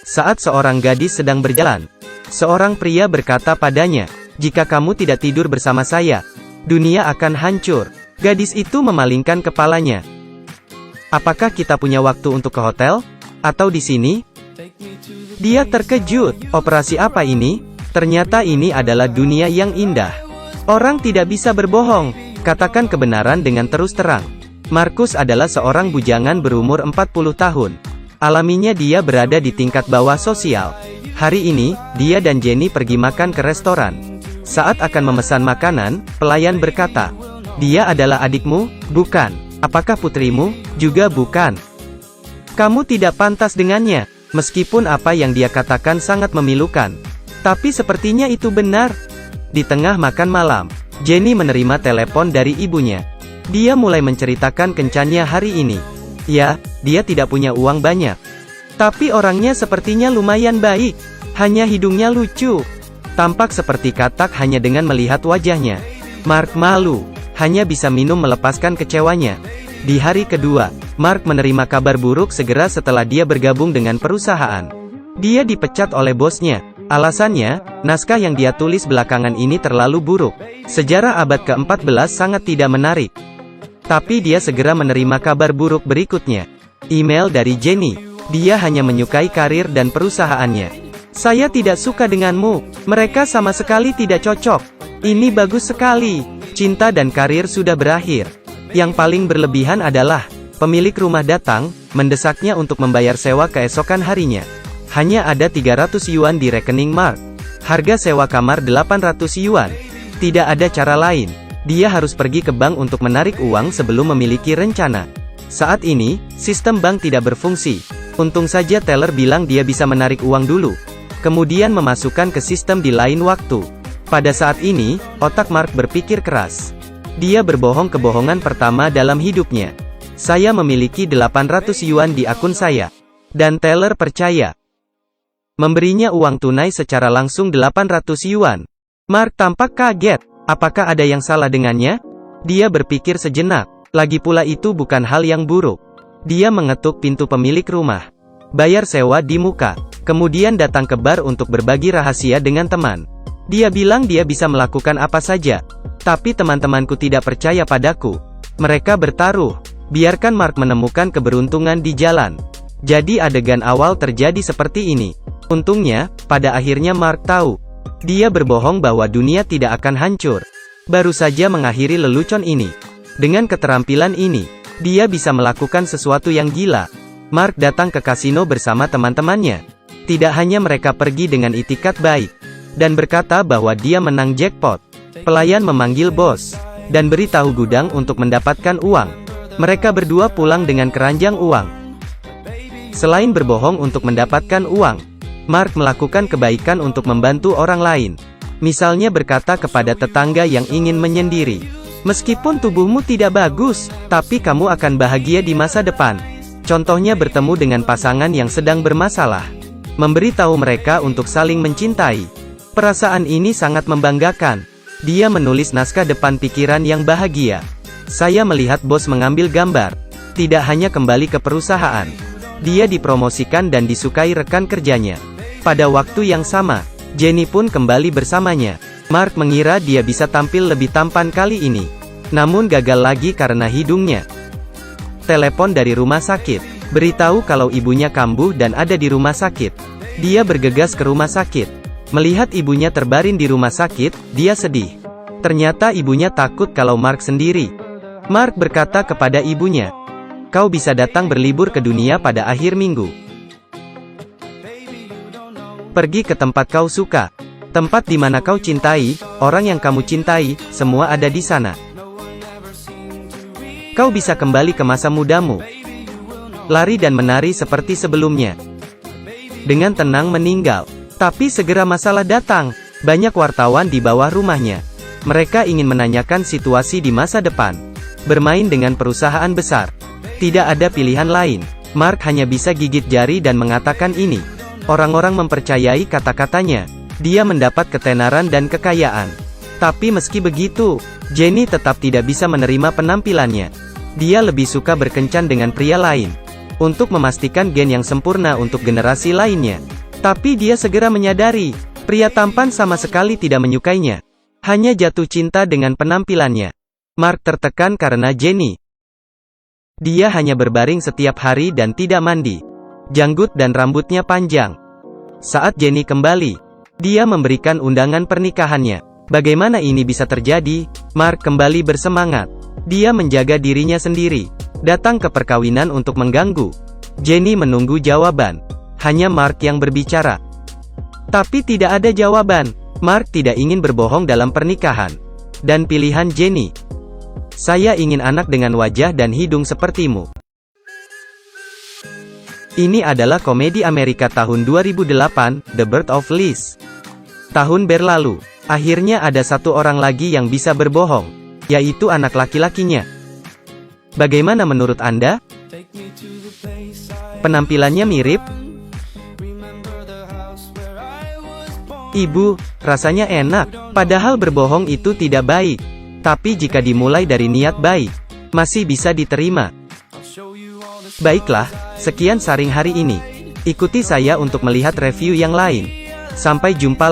Saat seorang gadis sedang berjalan, seorang pria berkata padanya, "Jika kamu tidak tidur bersama saya, dunia akan hancur." Gadis itu memalingkan kepalanya. "Apakah kita punya waktu untuk ke hotel? Atau di sini?" Dia terkejut. Operasi apa ini? Ternyata ini adalah dunia yang indah. Orang tidak bisa berbohong. Katakan kebenaran dengan terus terang. Markus adalah seorang bujangan berumur 40 tahun. Alaminya dia berada di tingkat bawah sosial. Hari ini, dia dan Jenny pergi makan ke restoran. Saat akan memesan makanan, pelayan berkata, "Dia adalah adikmu, bukan? Apakah putrimu, juga bukan? Kamu tidak pantas dengannya." Meskipun apa yang dia katakan sangat memilukan. Tapi sepertinya itu benar. Di tengah makan malam, Jenny menerima telepon dari ibunya. Dia mulai menceritakan kencannya hari ini. Ya, dia tidak punya uang banyak. Tapi orangnya sepertinya lumayan baik. Hanya hidungnya lucu. Tampak seperti katak hanya dengan melihat wajahnya. Mark malu. Hanya bisa minum melepaskan kecewanya. Di hari kedua, Mark menerima kabar buruk segera setelah dia bergabung dengan perusahaan. Dia dipecat oleh bosnya. Alasannya, naskah yang dia tulis belakangan ini terlalu buruk. Sejarah abad ke-14 sangat tidak menarik. Tapi dia segera menerima kabar buruk berikutnya. Email dari Jenny. Dia hanya menyukai karir dan perusahaannya. "Saya tidak suka denganmu. Mereka sama sekali tidak cocok. Ini bagus sekali. Cinta dan karir sudah berakhir." Yang paling berlebihan adalah, pemilik rumah datang, mendesaknya untuk membayar sewa keesokan harinya. Hanya ada 300 yuan di rekening Mark. Harga sewa kamar 800 yuan. Tidak ada cara lain. Dia harus pergi ke bank untuk menarik uang sebelum memiliki rencana. Saat ini, sistem bank tidak berfungsi. Untung saja teller bilang dia bisa menarik uang dulu, kemudian memasukkan ke sistem di lain waktu. Pada saat ini, otak Mark berpikir keras. Dia berbohong kebohongan pertama dalam hidupnya. "Saya memiliki 800 yuan di akun saya." Dan teller percaya. Memberinya uang tunai secara langsung 800 yuan. Mark tampak kaget. Apakah ada yang salah dengannya? Dia berpikir sejenak. Lagi pula itu bukan hal yang buruk. Dia mengetuk pintu pemilik rumah. Bayar sewa di muka. Kemudian datang ke bar untuk berbagi rahasia dengan teman. Dia bilang dia bisa melakukan apa saja. Tapi teman-temanku tidak percaya padaku. Mereka bertaruh. Biarkan Mark menemukan keberuntungan di jalan. Jadi adegan awal terjadi seperti ini. Untungnya, pada akhirnya Mark tahu. Dia berbohong bahwa dunia tidak akan hancur. Baru saja mengakhiri lelucon ini. Dengan keterampilan ini, dia bisa melakukan sesuatu yang gila. Mark datang ke kasino bersama teman-temannya. Tidak hanya mereka pergi dengan itikat baik. Dan berkata bahwa dia menang jackpot. Pelayan memanggil bos, dan beritahu gudang untuk mendapatkan uang. Mereka berdua pulang dengan keranjang uang. Selain berbohong untuk mendapatkan uang, Mark melakukan kebaikan untuk membantu orang lain. Misalnya berkata kepada tetangga yang ingin menyendiri, "Meskipun tubuhmu tidak bagus, tapi kamu akan bahagia di masa depan." Contohnya bertemu dengan pasangan yang sedang bermasalah. Memberitahu mereka untuk saling mencintai. Perasaan ini sangat membanggakan. Dia menulis naskah depan pikiran yang bahagia. "Saya melihat bos mengambil gambar. Tidak hanya kembali ke perusahaan. Dia dipromosikan dan disukai rekan kerjanya." Pada waktu yang sama, Jenny pun kembali bersamanya. Mark mengira dia bisa tampil lebih tampan kali ini. Namun gagal lagi karena hidungnya. Telepon dari rumah sakit. Beritahu kalau ibunya kambuh dan ada di rumah sakit. Dia bergegas ke rumah sakit. Melihat ibunya terbaring di rumah sakit, dia sedih. Ternyata ibunya takut kalau Mark sendiri. Mark berkata kepada ibunya, "Kau bisa datang berlibur ke dunia pada akhir minggu. Pergi ke tempat kau suka. Tempat di mana kau cintai, orang yang kamu cintai, semua ada di sana. Kau bisa kembali ke masa mudamu. Lari dan menari seperti sebelumnya." Dengan tenang meninggal. Tapi segera masalah datang. Banyak wartawan di bawah rumahnya. Mereka ingin menanyakan situasi di masa depan. Bermain dengan perusahaan besar. Tidak ada pilihan lain. Mark hanya bisa gigit jari dan mengatakan ini. Orang-orang mempercayai kata-katanya. Dia mendapat ketenaran dan kekayaan. Tapi meski begitu, Jenny tetap tidak bisa menerima penampilannya. Dia lebih suka berkencan dengan pria lain. Untuk memastikan gen yang sempurna untuk generasi lainnya. Tapi dia segera menyadari, pria tampan sama sekali tidak menyukainya. Hanya jatuh cinta dengan penampilannya. Mark tertekan karena Jenny. Dia hanya berbaring setiap hari dan tidak mandi. Janggut dan rambutnya panjang. Saat Jenny kembali, dia memberikan undangan pernikahannya. Bagaimana ini bisa terjadi? Mark kembali bersemangat. Dia menjaga dirinya sendiri. Datang ke perkawinan untuk mengganggu. Jenny menunggu jawaban. Hanya Mark yang berbicara. Tapi tidak ada jawaban. Mark tidak ingin berbohong dalam pernikahan. Dan pilihan Jenny. Saya ingin anak dengan wajah dan hidung sepertimu. Ini adalah komedi Amerika tahun 2008, The Birth of Liz. Tahun berlalu, akhirnya ada satu orang lagi yang bisa berbohong, yaitu anak laki-lakinya. Bagaimana menurut Anda? Penampilannya mirip? Ibu, rasanya enak, padahal berbohong itu tidak baik. Tapi jika dimulai dari niat baik, masih bisa diterima. Baiklah, sekian sharing hari ini. Ikuti saya untuk melihat review yang lain. Sampai jumpa.